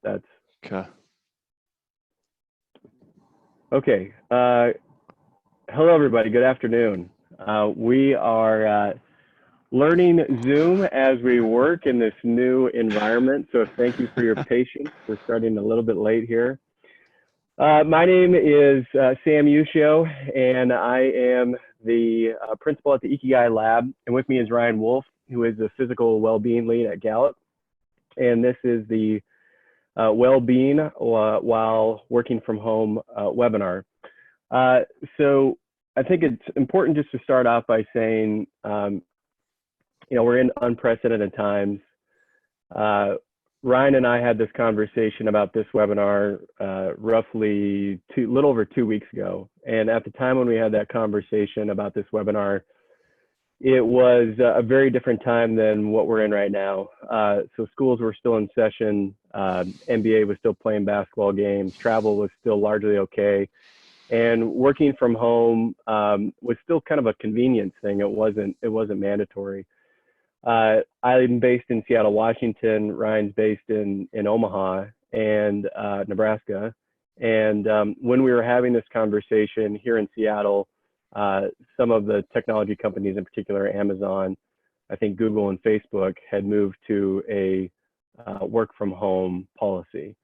That's Okay. okay. Hello, everybody. Good afternoon. We are learning Zoom as we work in this new environment. So thank you for your patience. We're starting a little bit late here. My name is Sam Ushio, and I am the principal at the Ikigai lab. And with me is Ryan Wolf, who is the physical well-being lead at Gallup. And this is the well-being while working from home webinar. So I think it's important just to start off by saying, we're in unprecedented times. Ryan and I had this conversation about this webinar roughly little over 2 weeks ago. And at the time when we had that conversation about this webinar, it was a very different time than what we're in right now. So schools were still in session, NBA was still playing basketball games, travel was still largely okay. And working from home was still kind of a convenience thing. It wasn't mandatory. I'm based in Seattle, Washington. Ryan's based in Omaha and Nebraska. And when we were having this conversation here in Seattle, some of the technology companies, in particular Amazon, I think Google and Facebook, had moved to a work from home policy.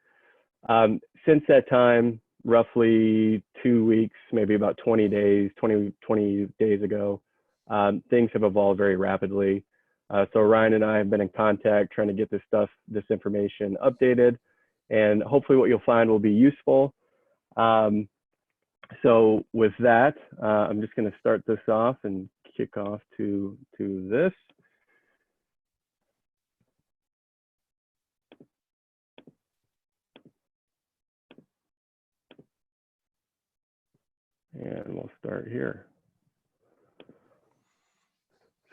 Since that time, roughly 2 weeks, maybe about 20 days ago, things have evolved very rapidly. So Ryan and I have been in contact trying to get this information updated, and hopefully what you'll find will be useful. So with that, I'm just going to start this off and kick off to this. And we'll start here.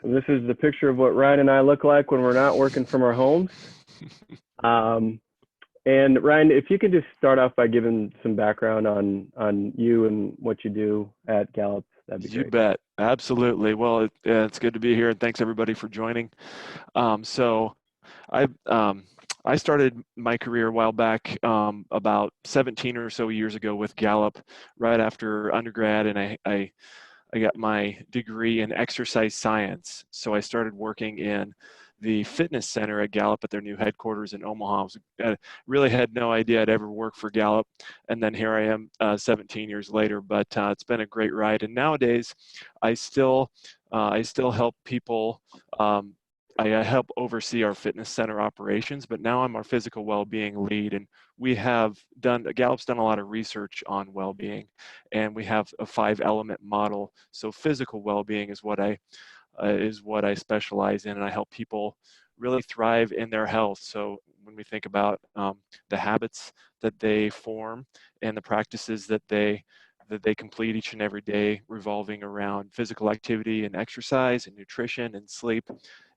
So this is the picture of what Ryan and I look like when we're not working from our homes. And Ryan, if you could just start off by giving some background on you and what you do at Gallup, that'd be great. You bet. Absolutely. Well, it's good to be here, and thanks everybody for joining. So I started my career a while back, about 17 or so years ago with Gallup, right after undergrad, and I got my degree in exercise science. So I started working in the fitness center at Gallup at their new headquarters in Omaha. I really had no idea I'd ever work for Gallup. And then here I am 17 years later, but it's been a great ride. And nowadays I still help people. I help oversee our fitness center operations, but now I'm our physical well-being lead, and Gallup's done a lot of research on well-being, and we have a 5-element model. So physical well-being is what I specialize in, and I help people really thrive in their health. So when we think about the habits that they form and the practices that they complete each and every day, revolving around physical activity and exercise and nutrition and sleep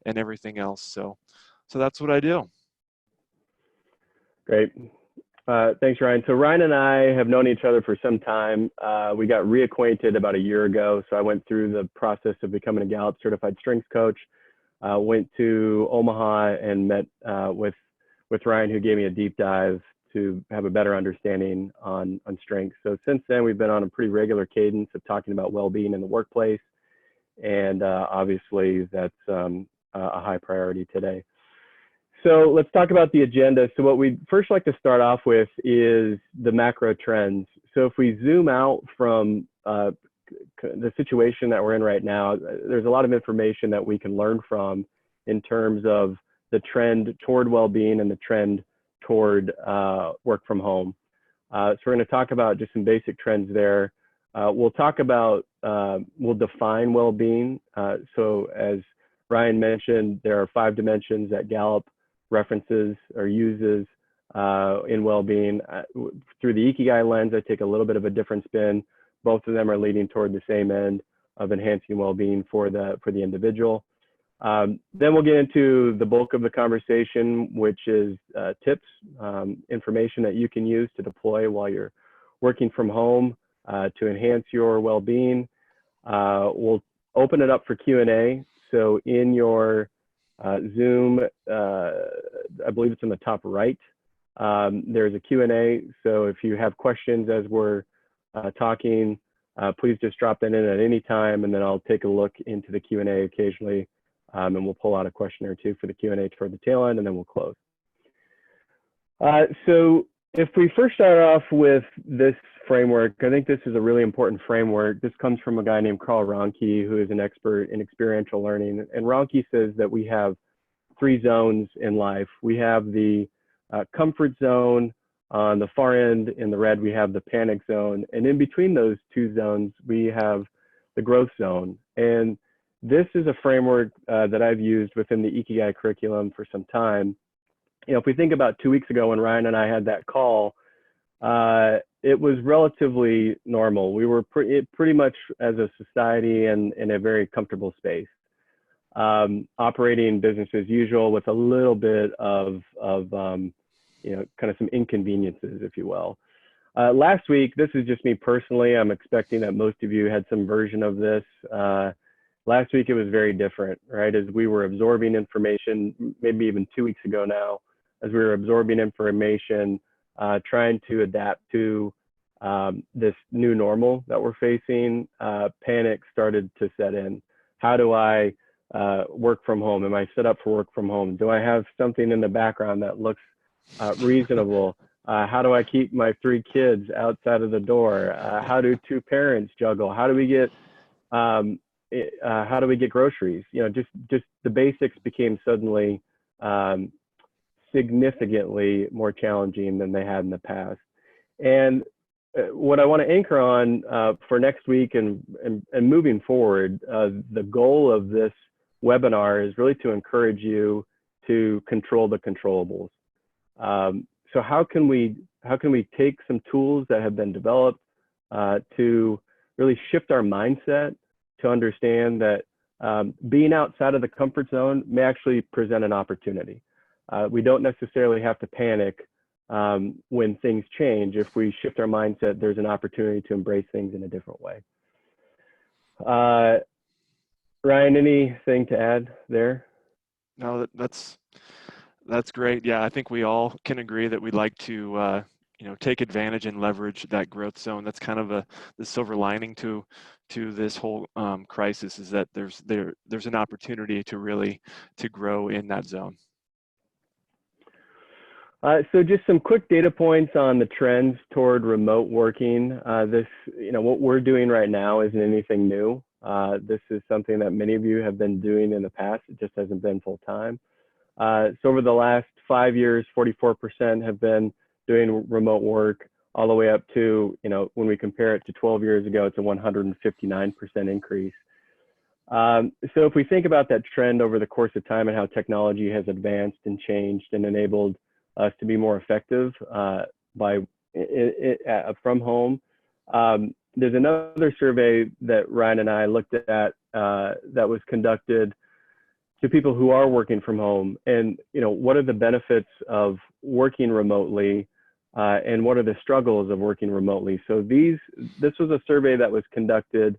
and everything else. So that's what I do. Great. Thanks, Ryan. So Ryan and I have known each other for some time. We got reacquainted about a year ago. So I went through the process of becoming a Gallup certified strengths coach, went to Omaha and met with Ryan, who gave me a deep dive to have a better understanding on strength. So since then, we've been on a pretty regular cadence of talking about well-being in the workplace. And obviously that's a high priority today. So let's talk about the agenda. So what we'd first like to start off with is the macro trends. So if we zoom out from the situation that we're in right now, there's a lot of information that we can learn from in terms of the trend toward well-being and the trend toward work from home. So we're going to talk about just some basic trends there. We'll talk about, we'll define well-being. So as Ryan mentioned, there are 5 dimensions that Gallup references or uses in well-being. Through the Ikigai lens, I take a little bit of a different spin. Both of them are leading toward the same end of enhancing well-being for the individual. Then we'll get into the bulk of the conversation, which is tips, information that you can use to deploy while you're working from home to enhance your well-being. We'll open it up for Q&A. So in your Zoom, I believe it's in the top right. There's a Q&A, so if you have questions as we're talking, please just drop that in at any time, and then I'll take a look into the Q&A occasionally, and we'll pull out a question or two for the Q&A toward the tail end, and then we'll close. So if we first start off with this framework, I think this is a really important framework. This comes from a guy named Carl Ronke, who is an expert in experiential learning. And Ronke says that we have 3 zones in life. We have the comfort zone. On the far end in the red, we have the panic zone. And in between those 2 zones, we have the growth zone. And this is a framework that I've used within the Ikigai curriculum for some time. You know, if we think about 2 weeks ago when Ryan and I had that call, it was relatively normal. We were pretty much as a society in a very comfortable space, operating business as usual with a little bit of you know, kind of some inconveniences, if you will. Last week, this is just me personally, I'm expecting that most of you had some version of this. Last week, it was very different, right? As we were absorbing information, maybe even 2 weeks ago now, as we were absorbing information, trying to adapt to this new normal that we're facing, panic started to set in. How do I work from home? Am I set up for work from home? Do I have something in the background that looks reasonable? How do I keep my 3 kids outside of the door? How do 2 parents juggle? How do we get groceries? You know, just the basics became suddenly significantly more challenging than they had in the past. And what I want to anchor on for next week and moving forward, the goal of this webinar is really to encourage you to control the controllables. So how can we take some tools that have been developed to really shift our mindset to understand that being outside of the comfort zone may actually present an opportunity. We don't necessarily have to panic when things change. If we shift our mindset, there's an opportunity to embrace things in a different way. Ryan, anything to add there? No, that's great. Yeah, I think we all can agree that we'd like to you know, take advantage and leverage that growth zone. That's kind of the silver lining to this whole crisis, is that there's an opportunity to really grow in that zone. So just some quick data points on the trends toward remote working. You know, what we're doing right now isn't anything new. This is something that many of you have been doing in the past. It just hasn't been full time. So over the last 5 years, 44% have been doing remote work, all the way up to, you know, when we compare it to 12 years ago, it's a 159% increase. So if we think about that trend over the course of time and how technology has advanced and changed and enabled us to be more effective from home, there's another survey that Ryan and I looked at that was conducted to people who are working from home, and you know, what are the benefits of working remotely, and what are the struggles of working remotely. So this was a survey that was conducted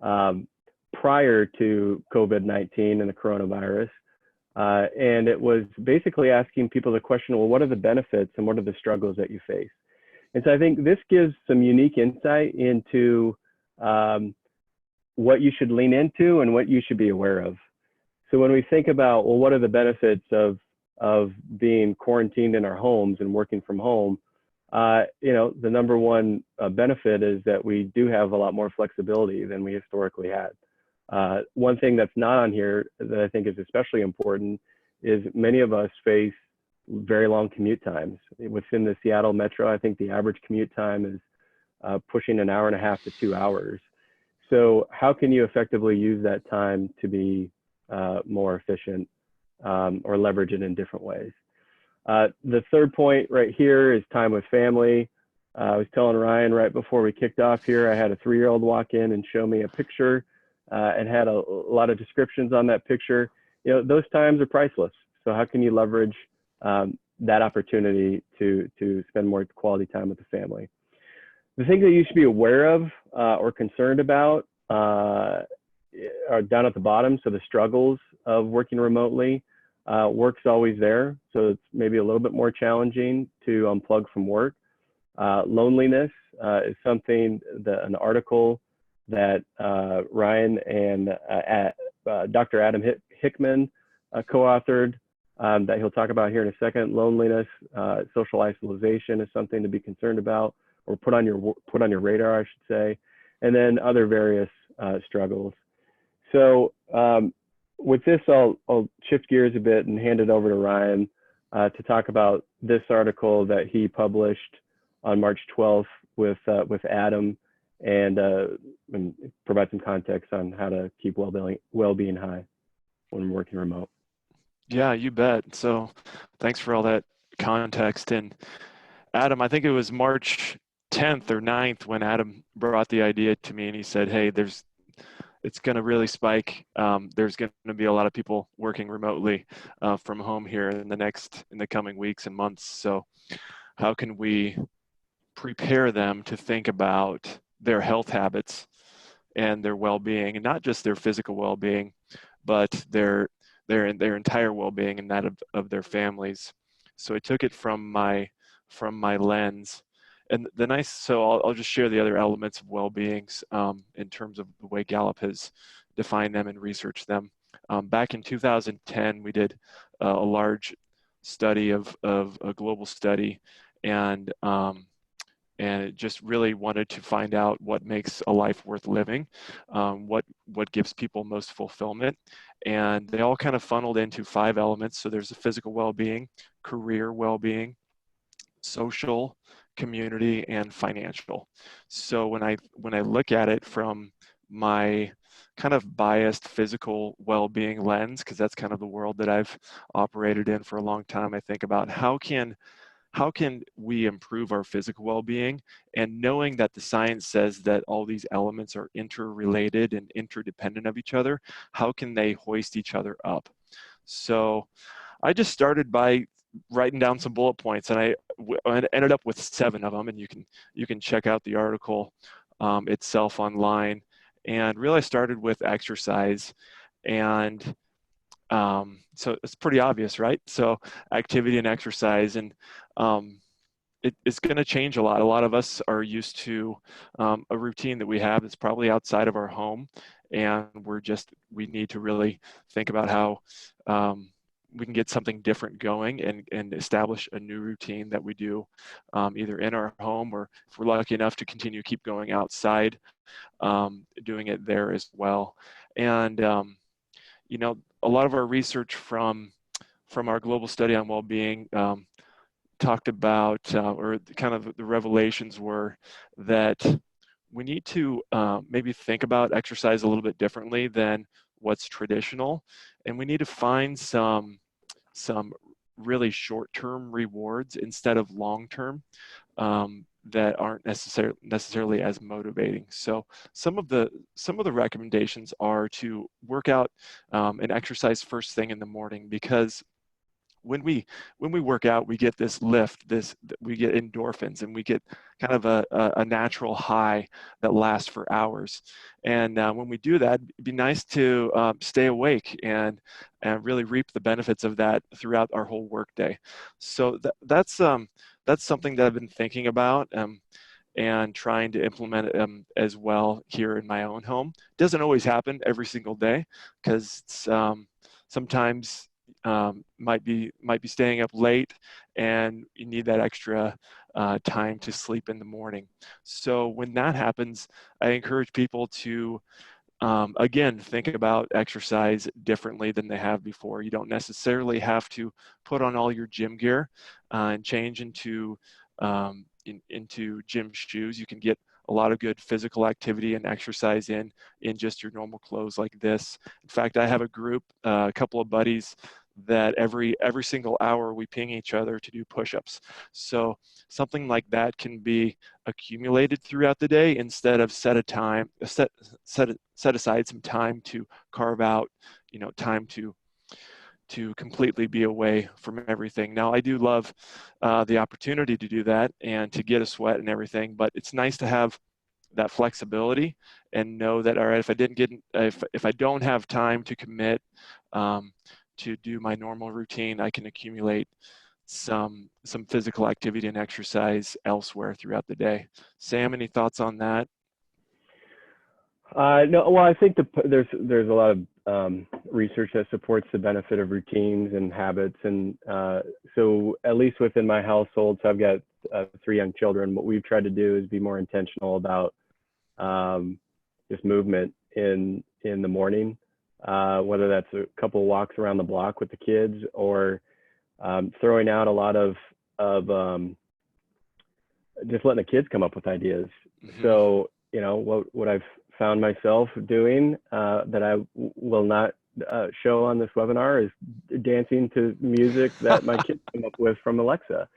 prior to COVID-19 and the coronavirus, and it was basically asking people the question, well, what are the benefits and what are the struggles that you face? And so I think this gives some unique insight into what you should lean into and what you should be aware of. So when we think about, well, what are the benefits of being quarantined in our homes and working from home, you know, the number one benefit is that we do have a lot more flexibility than we historically had. One thing that's not on here that I think is especially important is many of us face very long commute times. Within the Seattle metro, I think the average commute time is pushing an hour and a half to 2 hours. So how can you effectively use that time to be more efficient or leverage it in different ways? The third point right here is time with family. I was telling Ryan right before we kicked off here, I had a 3-year-old walk in and show me a picture and had a lot of descriptions on that picture. You know, those times are priceless. So how can you leverage that opportunity to spend more quality time with the family? The things that you should be aware of or concerned about are down at the bottom. So the struggles of working remotely. Work's always there, so it's maybe a little bit more challenging to unplug from work. Loneliness is something that an article that Ryan and Dr. Adam Hickman co-authored that he'll talk about here in a second. Loneliness, social isolation is something to be concerned about, or put on your radar, I should say, and then other various struggles. So with this, I'll shift gears a bit and hand it over to Ryan to talk about this article that he published on March 12th with Adam, and provide some context on how to keep well-being high when working remote. Yeah, you bet. So thanks for all that context. And Adam, I think it was March 10th or 9th when Adam brought the idea to me, and he said, hey, it's going to really spike. There's going to be a lot of people working remotely from home here in the coming weeks and months. So how can we prepare them to think about their health habits and their well-being, and not just their physical well-being, but their entire well-being and that of their families. So I took it from my lens. And so I'll just share the other elements of well-being in terms of the way Gallup has defined them and researched them. Back in 2010, we did a large study of a global study, and it just really wanted to find out what makes a life worth living, what gives people most fulfillment. And they all kind of funneled into 5 elements. So there's the physical well-being, career well-being, social, community, and financial. So when I look at it from my kind of biased physical well-being lens, because that's kind of the world that I've operated in for a long time, I think about how can we improve our physical well-being, and knowing that the science says that all these elements are interrelated and interdependent of each other, how can they hoist each other up? So I just started by writing down some bullet points, and I ended up with 7 of them, and you can check out the article itself online. And really I started with exercise, and so it's pretty obvious, right? So activity and exercise, and it's going to change a lot. A lot of us are used to a routine that we have that's probably outside of our home, and we need to really think about how we can get something different going and establish a new routine that we do either in our home, or if we're lucky enough to continue keep going outside, doing it there as well. And a lot of our research from our global study on well-being talked about, or kind of the revelations were that we need to maybe think about exercise a little bit differently than what's traditional, and we need to find some really short-term rewards instead of long-term that aren't necessarily as motivating. So some of the recommendations are to work out and exercise first thing in the morning, because when we work out, we get this lift, we get endorphins, and we get kind of a natural high that lasts for hours. And when we do that, it'd be nice to stay awake and really reap the benefits of that throughout our whole workday. So that's something that I've been thinking about and trying to implement as well here in my own home. It doesn't always happen every single day, because sometimes might be staying up late, and you need that extra time to sleep in the morning. So when that happens, I encourage people to again think about exercise differently than they have before. You don't necessarily have to put on all your gym gear and change into gym shoes. You can get a lot of good physical activity and exercise in just your normal clothes like this. In fact, I have a group, a couple of buddies, that every single hour we ping each other to do push-ups. So something like that can be accumulated throughout the day instead of set aside some time to carve out, time to completely be away from everything. Now, I do love the opportunity to do that and to get a sweat and everything, but it's nice to have that flexibility and know that, all right, if I don't have time to commit to do my normal routine, I can accumulate some physical activity and exercise elsewhere throughout the day. Sam, any thoughts on that? No, well, I think there's a lot of research that supports the benefit of routines and habits, and so at least within my household, so I've got 3 young children. What we've tried to do is be more intentional about just movement in the morning, whether that's a couple of walks around the block with the kids or throwing out a lot of just letting the kids come up with ideas. Mm-hmm. So, what I've found myself doing that I will not show on this webinar is dancing to music that my kids come up with from Alexa.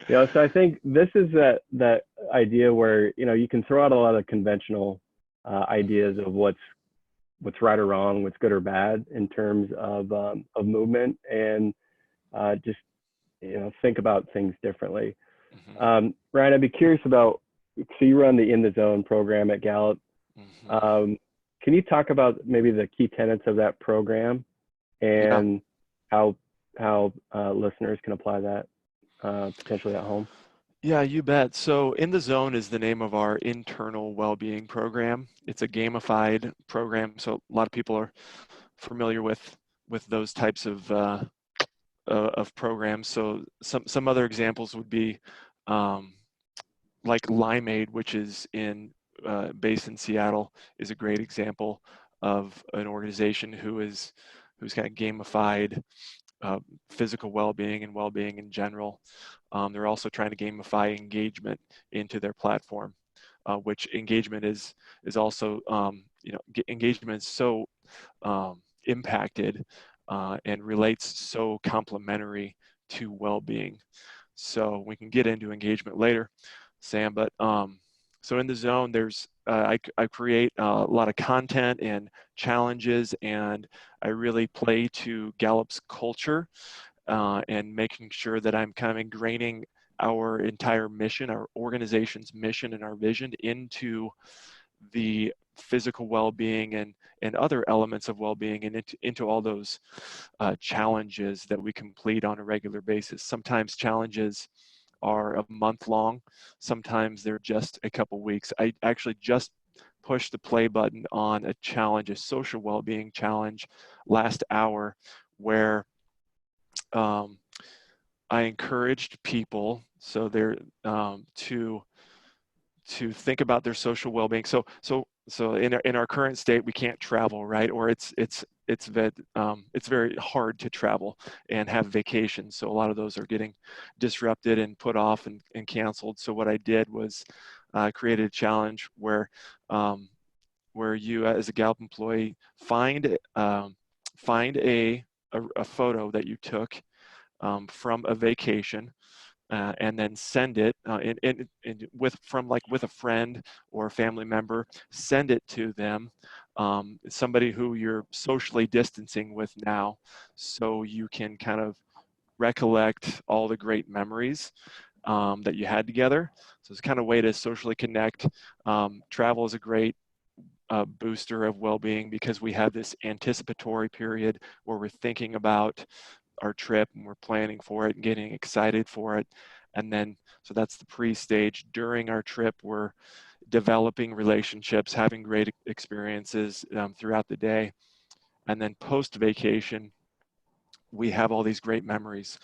So I think this is that idea where you can throw out a lot of conventional ideas of what's right or wrong, what's good or bad in terms of movement, and just think about things differently. Mm-hmm. Ryan, I'd be curious about, so you run the In the Zone program at Gallup. Mm-hmm. Can you talk about maybe the key tenets of that program Yeah. and how listeners can apply that potentially at home? Yeah, you bet. So In the Zone is the name of our internal well-being program. It's a gamified program, so a lot of people are familiar with those types of programs. So some other examples would be like Limeade, which is based in Seattle, is a great example of an organization who's kind of gamified physical well-being and well-being in general. They're also trying to gamify engagement into their platform, which engagement is also engagement is so impacted and relates so complementary to well-being. So we can get into engagement later, Sam. But so In the Zone, there's I create a lot of content and challenges, and I really play to Gallup's culture and making sure that I'm kind of ingraining our entire mission, our organization's mission and our vision into the physical well-being and other elements of well-being, and into all those challenges that we complete on a regular basis. Sometimes challenges are a month long. Sometimes they're just a couple weeks. I actually just pushed the play button on a challenge, a social well-being challenge last hour, where I encouraged people so they're to think about their social well-being. So in our current state, we can't travel, right? Or it's very hard to travel and have vacations. So a lot of those are getting disrupted and put off and canceled. So what I did was created a challenge where you, as a Gallup employee, find a photo that you took from a vacation, and then send it with a friend or a family member. Send it to them, somebody who you're socially distancing with now, so you can kind of recollect all the great memories that you had together. So it's kind of a way to socially connect. Travel is a great booster of well-being, because we have this anticipatory period where we're thinking about our trip and we're planning for it and getting excited for it. And then, so that's the pre-stage. During our trip, we're developing relationships, having great experiences throughout the day. And then post-vacation, we have all these great memories,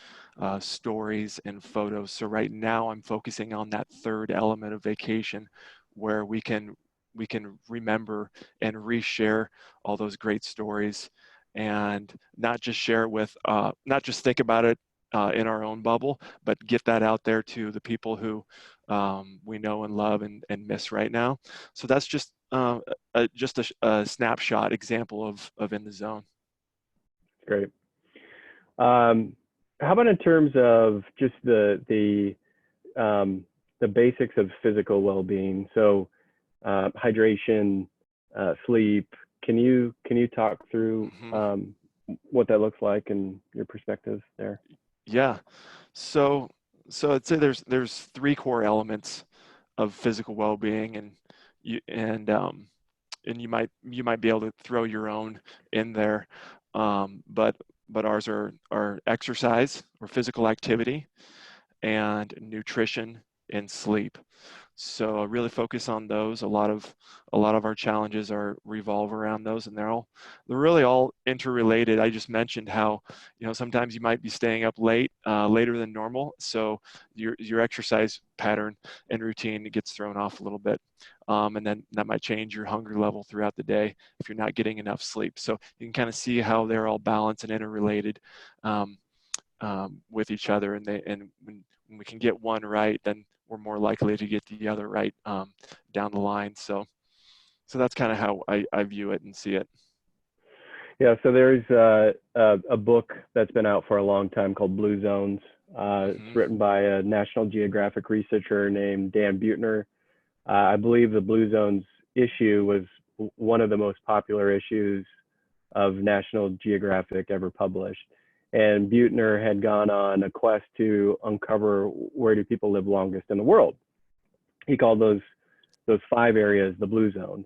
stories and photos. So right now I'm focusing on that third element of vacation, where we can remember and reshare all those great stories, and not just share it with, not just think about it in our own bubble, but get that out there to the people who we know and love and miss right now. So that's just a snapshot example of In the Zone. Great. How about in terms of just the basics of physical well-being? So hydration, sleep. Can you talk through what that looks like and your perspective there? Yeah. So I'd say there's three core elements of physical well-being, and you might be able to throw your own in there. But but ours are exercise or physical activity and nutrition and sleep. So I really focus on those. A lot of our challenges are revolve around those, and they're really all interrelated. I just mentioned how sometimes you might be staying up late, later than normal, so your exercise pattern and routine gets thrown off a little bit, and then that might change your hunger level throughout the day if you're not getting enough sleep. So you can kind of see how they're all balanced and interrelated with each other, and when we can get one right, then we're more likely to get the other right down the line. So that's kind of how I view it and see it. Yeah, so there's a book that's been out for a long time called Blue Zones. It's Mm-hmm. written by a National Geographic researcher named Dan Buettner. I believe the Blue Zones issue was one of the most popular issues of National Geographic ever published. And Buettner had gone on a quest to uncover where do people live longest in the world. He called those 5 areas the Blue Zones.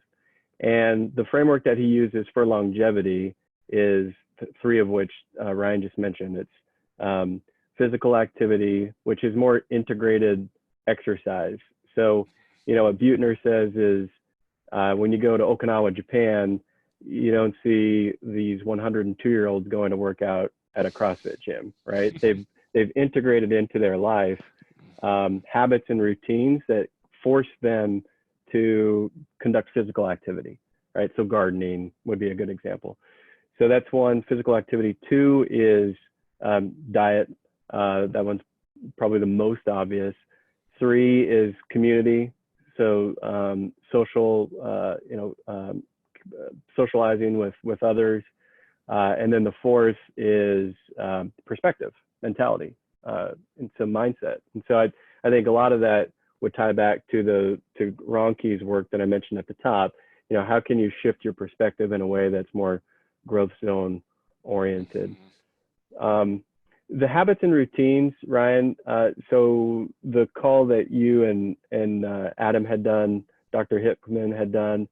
And the framework that he uses for longevity is 3 of which Ryan just mentioned. It's physical activity, which is more integrated exercise. So, what Buettner says is when you go to Okinawa, Japan, you don't see these 102-year-olds going to work out at a CrossFit gym, right? They've integrated into their life habits and routines that force them to conduct physical activity, right? So gardening would be a good example. So that's 1, physical activity. 2 is diet. That one's probably the most obvious. 3 is community. So socializing with others. And then the 4th is perspective, mentality, and some mindset. And so I think a lot of that would tie back to Ronke's work that I mentioned at the top. How can you shift your perspective in a way that's more growth zone oriented? The habits and routines, Ryan. So the call that you and Adam had done, Dr. Hickman had done,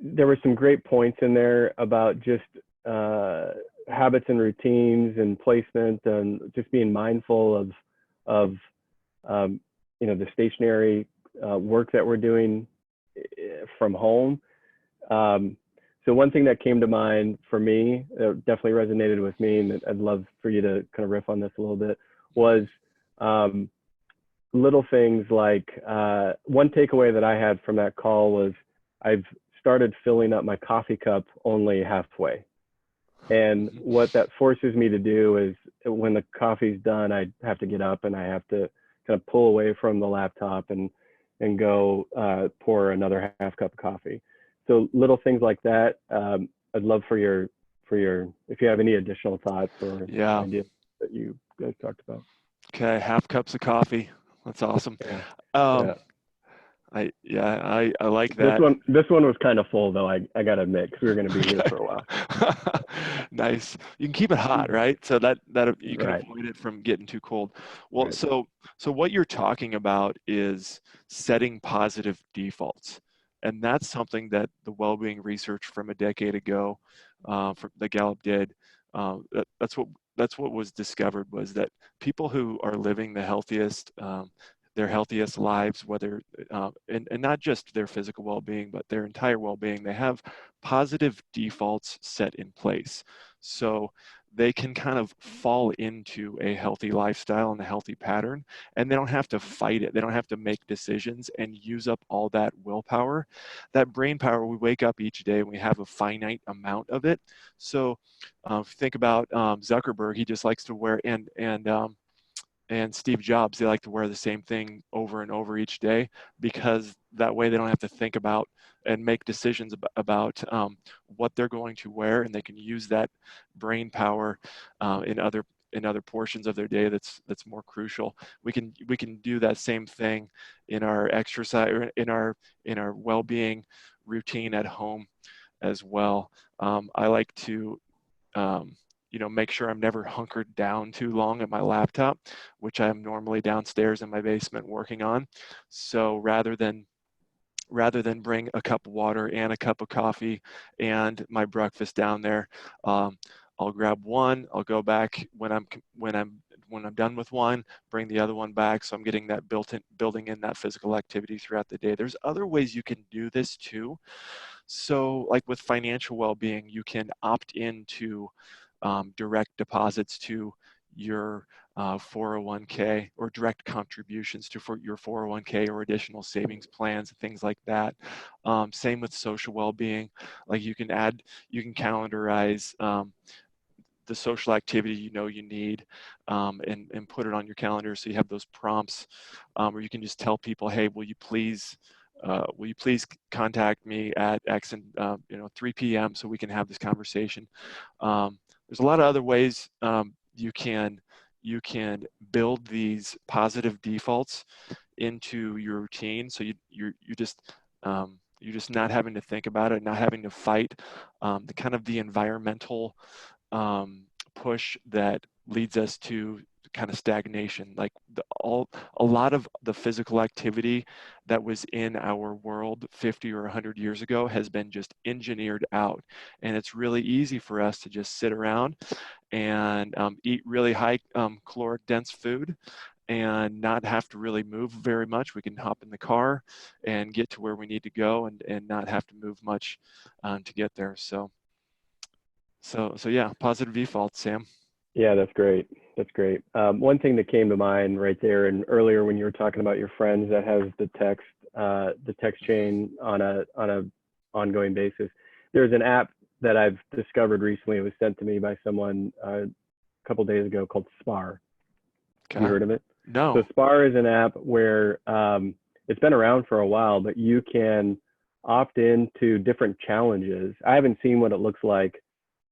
there were some great points in there about just habits and routines and placement, and just being mindful of the stationary work that we're doing from home. So one thing that came to mind for me, definitely resonated with me, and I'd love for you to kind of riff on this a little bit, was little things like one takeaway that I had from that call was I've started filling up my coffee cup only halfway. And what that forces me to do is when the coffee's done, I have to get up and I have to kind of pull away from the laptop and go pour another half cup of coffee. So little things like that. I'd love for your if you have any additional thoughts or ideas that you guys talked about. Okay, half cups of coffee. That's awesome. Yeah. I like that. This one was kind of full though. I gotta admit, because we were going to be here for a while. Nice. You can keep it hot, right? So that you can avoid it from getting too cold. Well, so what you're talking about is setting positive defaults, and that's something that the well-being research from a decade ago, that Gallup did. That's what was discovered, was that people who are living the healthiest, their healthiest lives, whether and not just their physical well-being, but their entire well-being, they have positive defaults set in place. So they can kind of fall into a healthy lifestyle and a healthy pattern, and they don't have to fight it. They don't have to make decisions and use up all that willpower. That brain power, we wake up each day and we have a finite amount of it. So if you think about Zuckerberg, he just likes to wear, and Steve Jobs, they like to wear the same thing over and over each day, because that way they don't have to think about and make decisions about what they're going to wear, and they can use that brain power in other portions of their day that's more crucial. We can do that same thing in our exercise, or in our well-being routine at home as well. I like to make sure I'm never hunkered down too long at my laptop, which I'm normally downstairs in my basement working on. So rather than rather than bring a cup of water and a cup of coffee and my breakfast down there. I'll grab one. I'll go back when I'm done with one, bring the other one back. So I'm getting that building in that physical activity throughout the day. There's other ways you can do this too. So like with financial well-being, you can opt into direct deposits to your 401k, or direct contributions to for your 401k or additional savings plans and things like that. Same with social well-being. Like you can calendarize the social activity you need, and put it on your calendar, so you have those prompts, or you can just tell people, hey, will you please contact me at X and 3 p.m. so we can have this conversation. There's a lot of other ways you can build these positive defaults into your routine, so you're just not having to think about it, not having to fight the kind of the environmental push that leads us to kind of stagnation. Like a lot of the physical activity that was in our world 50 or 100 years ago has been just engineered out, and it's really easy for us to just sit around and eat really high caloric dense food and not have to really move very much. We can hop in the car and get to where we need to go, and not have to move much to get there. So yeah, positive default, Sam. Yeah, that's great. That's great. One thing that came to mind right there, and earlier when you were talking about your friends that has the text chain on a ongoing basis, there's an app that I've discovered recently. It was sent to me by someone a couple days ago called Spar. Have you Okay. heard of it? So No. Spar is an app where it's been around for a while, but you can opt into different challenges. I haven't seen what it looks like.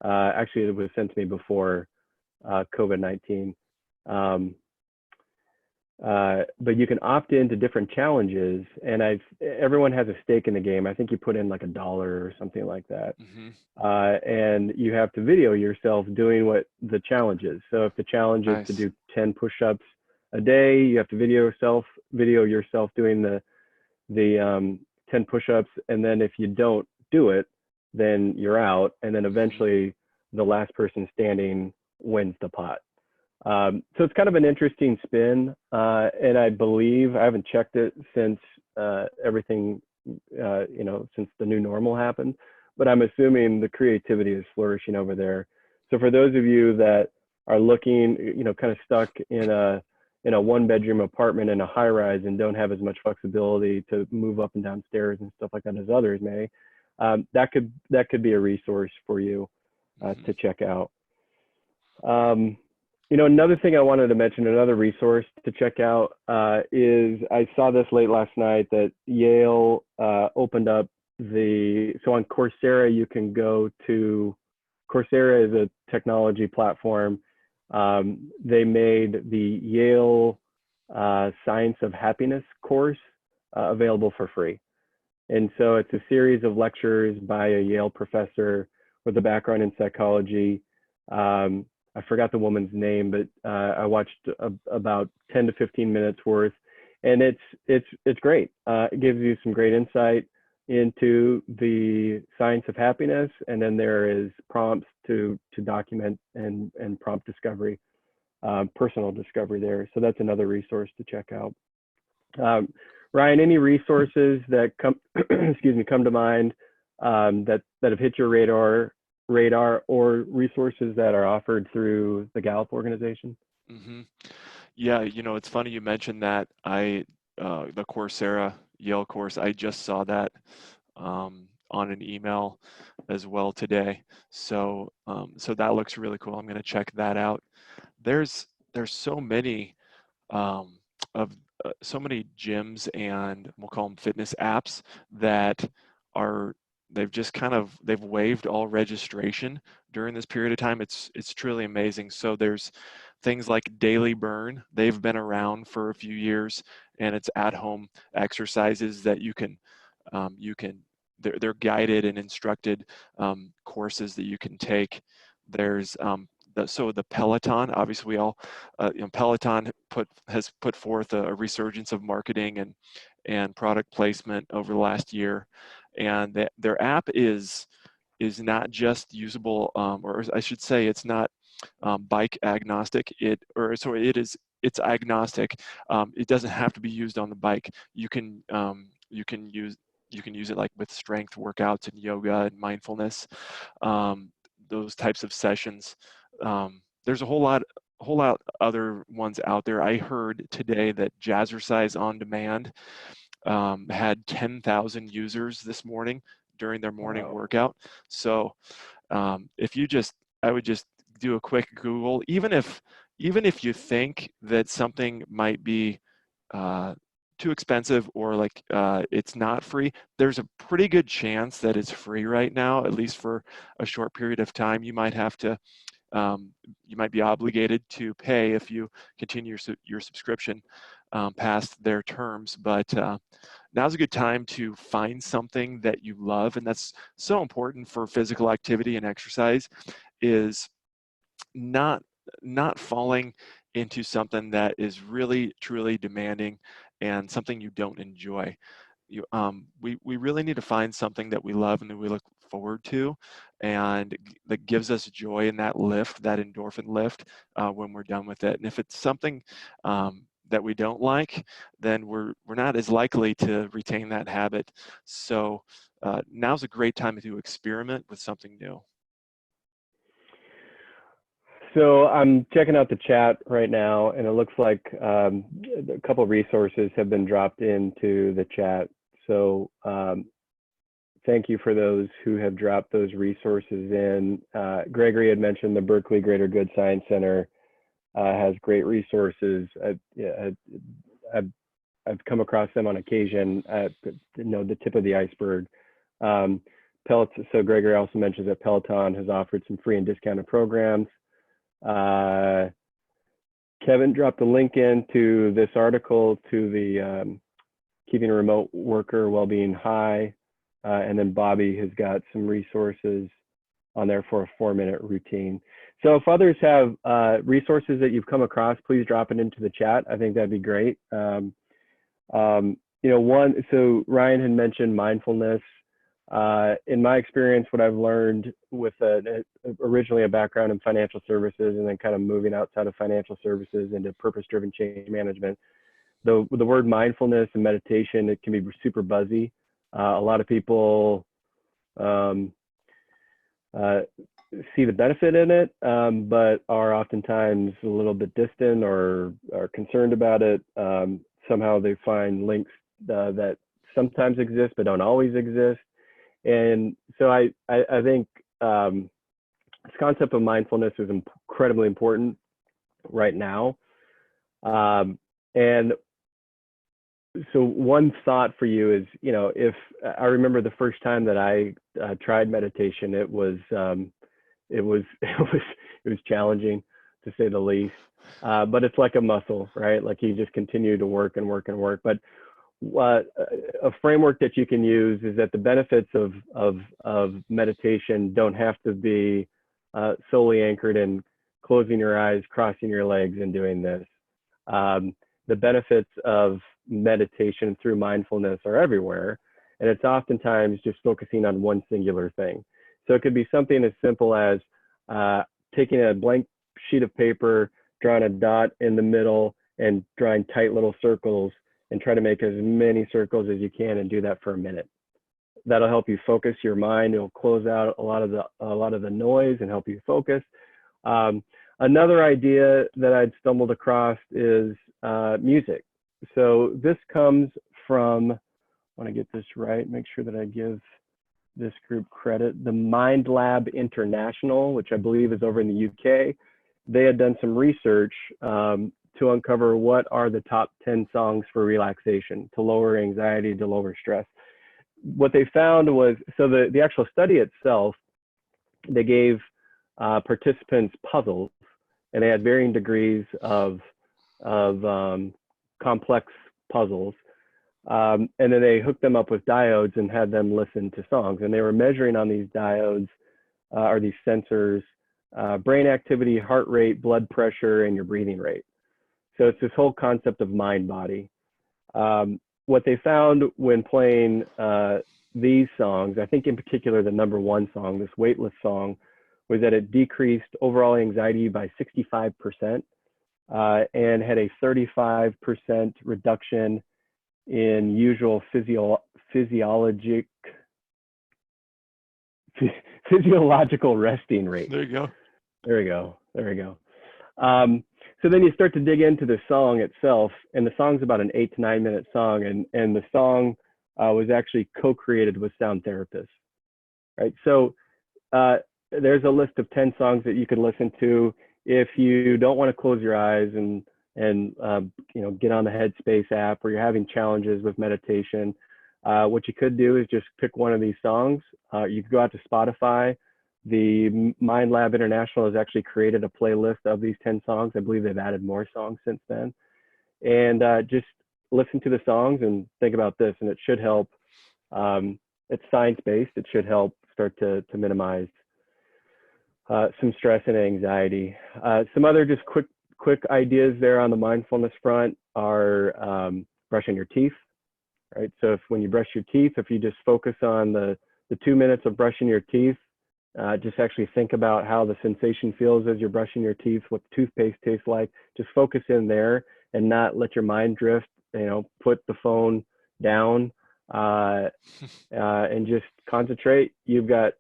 Actually, it was sent to me before COVID-19. Um, but you can opt into different challenges, and everyone has a stake in the game. I think you put in like $1 or something like that, Mm-hmm. and you have to video yourself doing what the challenge is. So if the challenge is to Nice. do 10 push-ups a day, you have to video yourself doing the 10 push-ups, and then if you don't do it, then you're out, and then Mm-hmm. eventually the last person standing wins the pot. So it's kind of an interesting spin, and I believe I haven't checked it since everything, since the new normal happened, but I'm assuming the creativity is flourishing over there. So for those of you that are looking, kind of stuck in a one-bedroom apartment in a high-rise and don't have as much flexibility to move up and down stairs and stuff like that as others may, that could be a resource for you Mm-hmm. to check out. Another thing I wanted to mention, another resource to check out, is I saw this late last night that Yale opened up so on Coursera, you can go to, Coursera is a technology platform. They made the Yale Science of Happiness course available for free. And so it's a series of lectures by a Yale professor with a background in psychology. I forgot the woman's name, but I watched about 10 to 15 minutes worth, and it's great. It gives you some great insight into the science of happiness, and then there is prompts to document and prompt discovery, personal discovery there. So that's another resource to check out. Ryan, any resources that come come to mind that have hit your radar, or resources that are offered through the Gallup organization? Mm-hmm. Yeah, it's funny you mentioned that. The Coursera Yale course, I just saw that on an email as well today. So that looks really cool. I'm going to check that out. There's so many um, of so many gyms, and we'll call them fitness apps, that are they've waived all registration during this period of time. It's truly amazing. So there's things like Daily Burn. They've been around for a few years, and it's at-home exercises that you can they're guided and instructed courses that you can take. There's the Peloton, obviously we all, Peloton has put forth a resurgence of marketing and product placement over the last year, and their app is not just usable, or I should say, it's not bike agnostic. It's agnostic. It doesn't have to be used on the bike. You can use it like with strength workouts and yoga and mindfulness, those types of sessions. There's a whole lot other ones out there. I heard today that Jazzercise on Demand had 10,000 users this morning during their morning workout. So I would just do a quick Google, even if you think that something might be too expensive, or like it's not free, there's a pretty good chance that it's free right now, at least for a short period of time. You might have to, you might be obligated to pay if you continue your subscription past their terms, but now's a good time to find something that you love, and that's so important for physical activity and exercise, is not falling into something that is really truly demanding and something you don't enjoy. We really need to find something that we love and that we look forward to, and that gives us joy, and that lift, that endorphin lift, when we're done with it. And if it's something that we don't like, then we're not as likely to retain that habit. So now's a great time to experiment with something new. So I'm checking out the chat right now, and it looks like a couple of resources have been dropped into the chat. So thank you for those who have dropped those resources in. Gregory had mentioned the Berkeley Greater Good Science Center has great resources. I've come across them on occasion at the tip of the iceberg. So Gregory also mentions that Peloton has offered some free and discounted programs. Kevin dropped a link into this article to the Keeping a Remote Worker Wellbeing High, and then Bobby has got some resources on there for a 4-minute routine. So if others have resources that you've come across, please drop it into the chat. I think that'd be great. So Ryan had mentioned mindfulness. In my experience, what I've learned with originally a background in financial services, and then kind of moving outside of financial services into purpose-driven change management, the word mindfulness and meditation, it can be super buzzy. A lot of people see the benefit in it, but are oftentimes a little bit distant or are concerned about it. Somehow they find links that sometimes exist but don't always exist. And so I think this concept of mindfulness is incredibly important right now. And so one thought for you is, if I remember the first time that I tried meditation, it was challenging, to say the least. But it's like a muscle, right? Like you just continue to work and work and work. But a framework that you can use is that the benefits of meditation don't have to be solely anchored in closing your eyes, crossing your legs, and doing this. The benefits of meditation through mindfulness are everywhere, and it's oftentimes just focusing on one singular thing. So it could be something as simple as taking a blank sheet of paper, drawing a dot in the middle, and drawing tight little circles, and try to make as many circles as you can, and do that for a minute. That'll help you focus your mind. It'll close out a lot of the noise and help you focus. Another idea that I'd stumbled across is music. So this comes from, I want to get this right, make sure that I give this group credit, the Mind Lab International, which I believe is over in the UK. They had done some research to uncover what are the top 10 songs for relaxation, to lower anxiety, to lower stress. What they found was, so the actual study itself, they gave participants puzzles, and they had varying degrees of complex puzzles. And then they hooked them up with diodes and had them listen to songs. And they were measuring on these diodes or these sensors brain activity, heart rate, blood pressure, and your breathing rate. So it's this whole concept of mind body. What they found when playing these songs, I think in particular the number one song, this weightless song, was that it decreased overall anxiety by 65% and had a 35% reduction in usual physiological resting rate. There you go. There we go. There we go. So then you start to dig into the song itself, and the song's about an 8 to 9 minute song, and the song was actually co-created with sound therapists, right? So there's a list of 10 songs that you can listen to if you don't want to close your eyes and get on the Headspace app, or you're having challenges with meditation. What you could do is just pick one of these songs. You could go out to Spotify. The Mind Lab International has actually created a playlist of these 10 songs. I believe they've added more songs since then. And just listen to the songs and think about this, and it should help. It's science-based. It should help start to minimize some stress and anxiety. Some other just quick ideas there on the mindfulness front are brushing your teeth, right? So when you brush your teeth, if you just focus on the 2 minutes of brushing your teeth, just actually think about how the sensation feels as you're brushing your teeth, what the toothpaste tastes like. Just focus in there and not let your mind drift. Put the phone down and just concentrate. You've got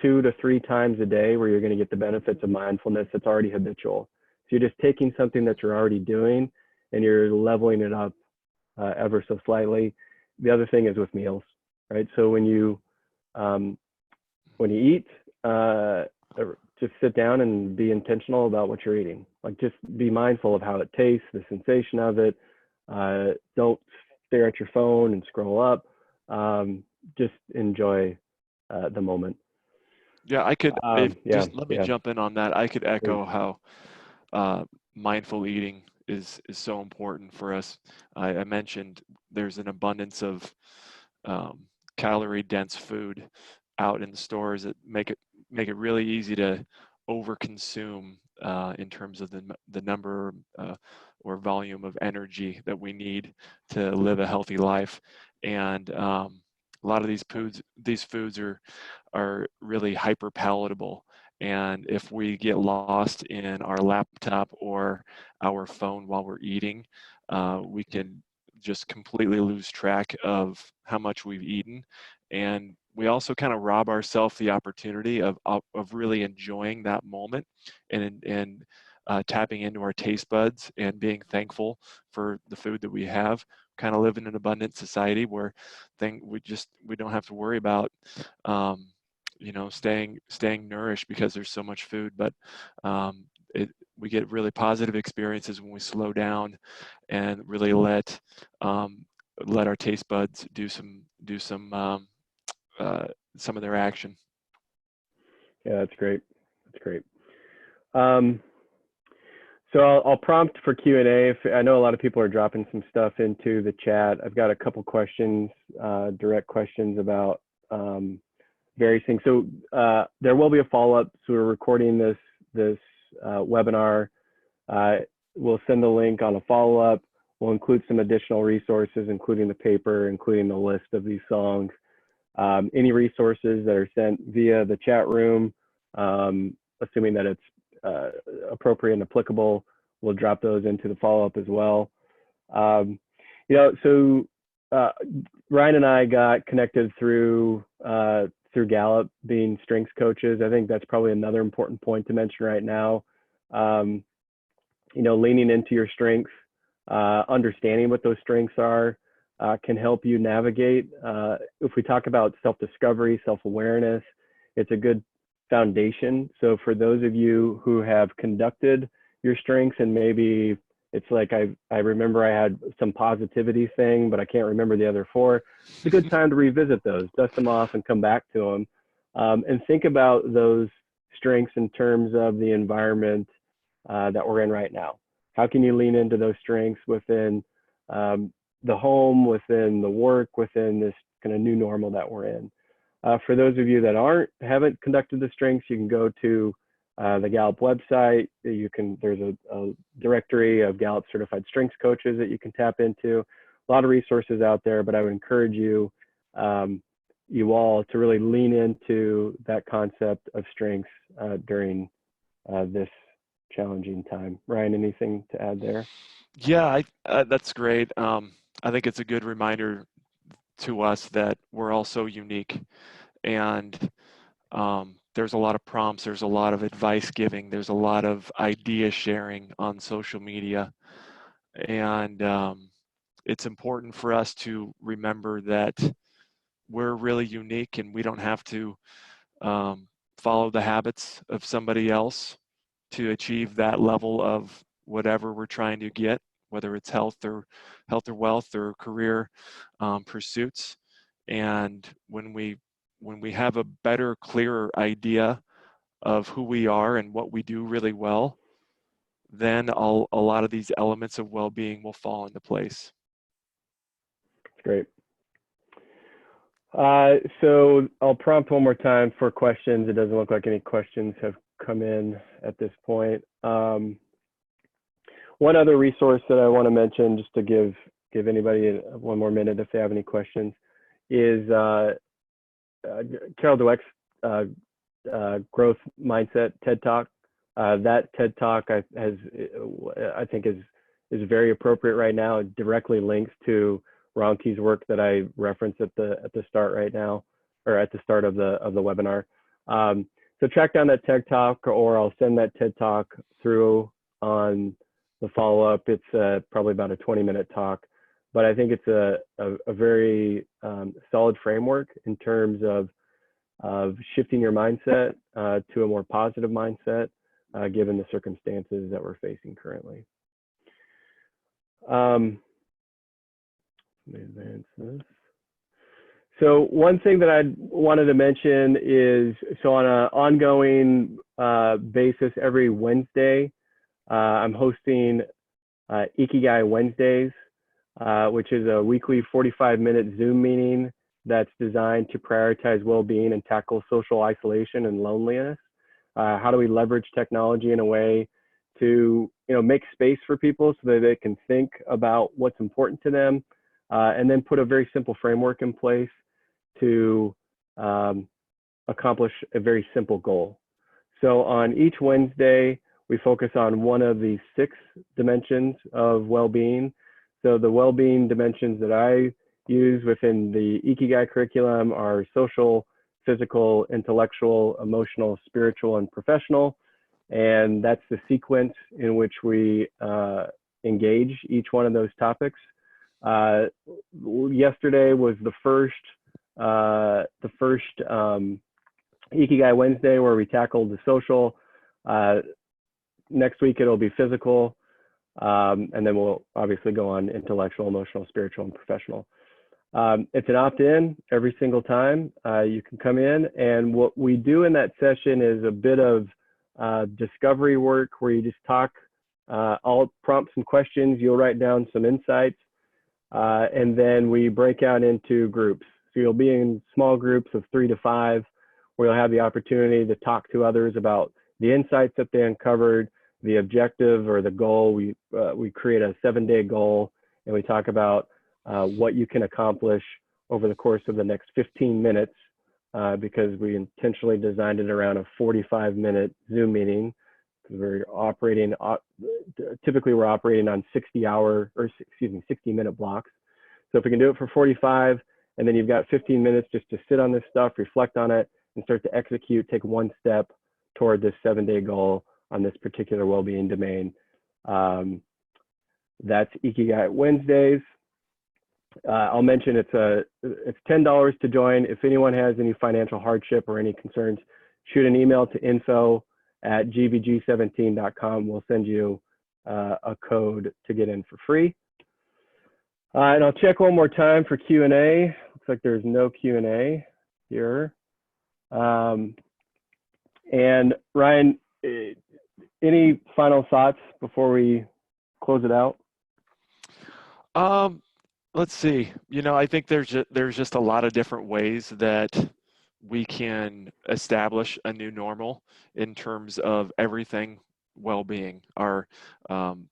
2 to 3 times a day where you're going to get the benefits of mindfulness that's already habitual. So you're just taking something that you're already doing and you're leveling it up ever so slightly. The other thing is with meals, right? So when you eat, just sit down and be intentional about what you're eating. Like, just be mindful of how it tastes, the sensation of it. Don't stare at your phone and scroll up. Just enjoy the moment. Yeah, I could, just let me yeah. jump in on that. I could echo how mindful eating is so important for us. I mentioned there's an abundance of calorie dense food out in the stores that make it really easy to overconsume in terms of the number or volume of energy that we need to live a healthy life. And a lot of these foods are really hyper palatable. And if we get lost in our laptop or our phone while we're eating, we can just completely lose track of how much we've eaten. And we also kind of rob ourselves the opportunity of really enjoying that moment and tapping into our taste buds and being thankful for the food that we have. Kind of live in an abundant society where we don't have to worry about staying nourished because there's so much food, but we get really positive experiences when we slow down and really let our taste buds do some of their action. Yeah, that's great. That's great. So I'll prompt for Q&A. I know a lot of people are dropping some stuff into the chat. I've got a couple questions, direct questions about various things. So there will be a follow-up. So we're recording this webinar. We'll send the link on a follow-up. We'll include some additional resources, including the paper, including the list of these songs. Any resources that are sent via the chat room, assuming that it's appropriate and applicable, we'll drop those into the follow-up as well. So Ryan and I got connected through Gallup, being strengths coaches. I think that's probably another important point to mention right now. Leaning into your strengths, understanding what those strengths are, can help you navigate. If we talk about self-discovery, self-awareness, it's a good foundation. So for those of you who have conducted your strengths, and maybe it's like I remember I had some positivity thing, but I can't remember the other 4. It's a good time to revisit those, dust them off, and come back to them, and think about those strengths in terms of the environment that we're in right now. How can you lean into those strengths within the home, within the work, within this kind of new normal that we're in? For those of you that haven't conducted the strengths, you can go to the Gallup website. There's a directory of Gallup certified strengths coaches that you can tap into. A lot of resources out there, but I would encourage you, you all to really lean into that concept of strengths during this challenging time. Ryan, anything to add there? Yeah, that's great. I think it's a good reminder to us that we're all so unique, and there's a lot of prompts, there's a lot of advice giving, there's a lot of idea sharing on social media, and it's important for us to remember that we're really unique and we don't have to follow the habits of somebody else to achieve that level of whatever we're trying to get, whether it's health or wealth or career pursuits. And when we have a better, clearer idea of who we are and what we do really well, then a lot of these elements of well-being will fall into place. Great. So I'll prompt one more time for questions. It doesn't look like any questions have come in at this point. One other resource that I want to mention, just to give anybody one more minute if they have any questions, is Carol Dweck's growth mindset TED Talk. That TED Talk I think is very appropriate right now. It directly links to Ronki's work that I referenced at the start right now, or at the start of the webinar. So track down that TED Talk, or I'll send that TED Talk through on the follow-up. It's probably about a 20-minute talk, but I think it's a very solid framework in terms of shifting your mindset to a more positive mindset, given the circumstances that we're facing currently. Let me advance this. So one thing that I wanted to mention is, so on an ongoing basis, every Wednesday, I'm hosting Ikigai Wednesdays, which is a weekly 45-minute Zoom meeting that's designed to prioritize well-being and tackle social isolation and loneliness. How do we leverage technology in a way to make space for people so that they can think about what's important to them, and then put a very simple framework in place to accomplish a very simple goal. So on each Wednesday, we focus on one of the 6 dimensions of well-being. So the well-being dimensions that I use within the Ikigai curriculum are social, physical, intellectual, emotional, spiritual, and professional. And that's the sequence in which we engage each one of those topics. Yesterday was the first Ikigai Wednesday, where we tackled the social. Next week it'll be physical, and then we'll obviously go on intellectual, emotional, spiritual, and professional. It's an opt-in every single time. You can come in, and what we do in that session is a bit of discovery work, where you just talk. I'll prompt some questions, you'll write down some insights, and then we break out into groups. So you'll be in small groups of 3 to 5, where you'll have the opportunity to talk to others about the insights that they uncovered, the objective or the goal. We create a 7-day goal, and we talk about what you can accomplish over the course of the next 15 minutes, because we intentionally designed it around a 45-minute Zoom meeting. We're operating, typically we're operating on 60-minute blocks. So if we can do it for 45, and then you've got 15 minutes just to sit on this stuff, reflect on it, and start to execute, take one step toward this 7-day goal on this particular well-being domain. That's Ikigai Wednesdays. I'll mention it's $10 to join. If anyone has any financial hardship or any concerns, shoot an email to info@gbg17.com. We'll send you a code to get in for free. And I'll check one more time for Q&A. Looks like there's no Q&A here. And Ryan, any final thoughts before we close it out? Let's see. I think there's just a lot of different ways that we can establish a new normal in terms of everything well-being. And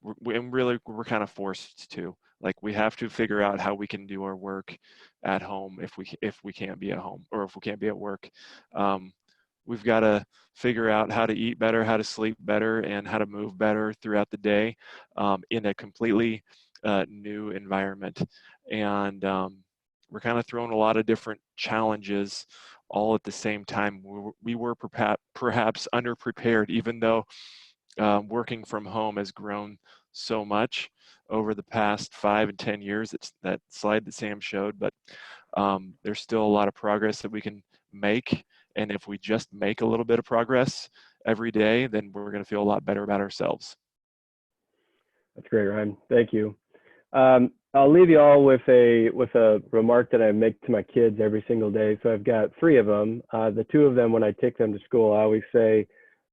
really we're kind of forced to. Like we have to figure out how we can do our work at home if we can't be at home or if we can't be at work. Um, we've got to figure out how to eat better, how to sleep better, and how to move better throughout the day in a completely new environment. And we're kind of throwing a lot of different challenges all at the same time. We were perhaps underprepared, even though working from home has grown so much over the past 5 and 10 years. It's that slide that Sam showed, but there's still a lot of progress that we can make. And if we just make a little bit of progress every day, then we're going to feel a lot better about ourselves. That's great, Ryan. Thank you. I'll leave you all with a remark that I make to my kids every single day. So I've got three of them. The two of them, when I take them to school, I always say,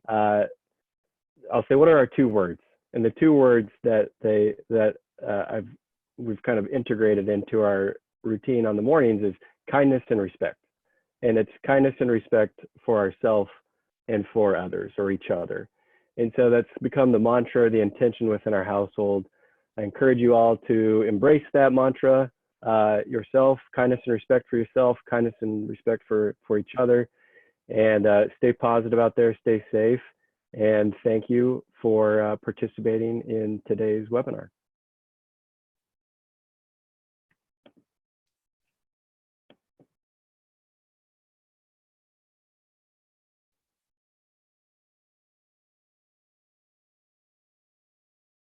I'll say, what are our two words? And the two words that we've kind of integrated into our routine on the mornings is kindness and respect. And it's kindness and respect for ourselves and for others or each other. And so that's become the mantra, the intention within our household. I encourage you all to embrace that mantra yourself, kindness and respect for yourself, kindness and respect for each other, and stay positive out there, stay safe. And thank you for participating in today's webinar.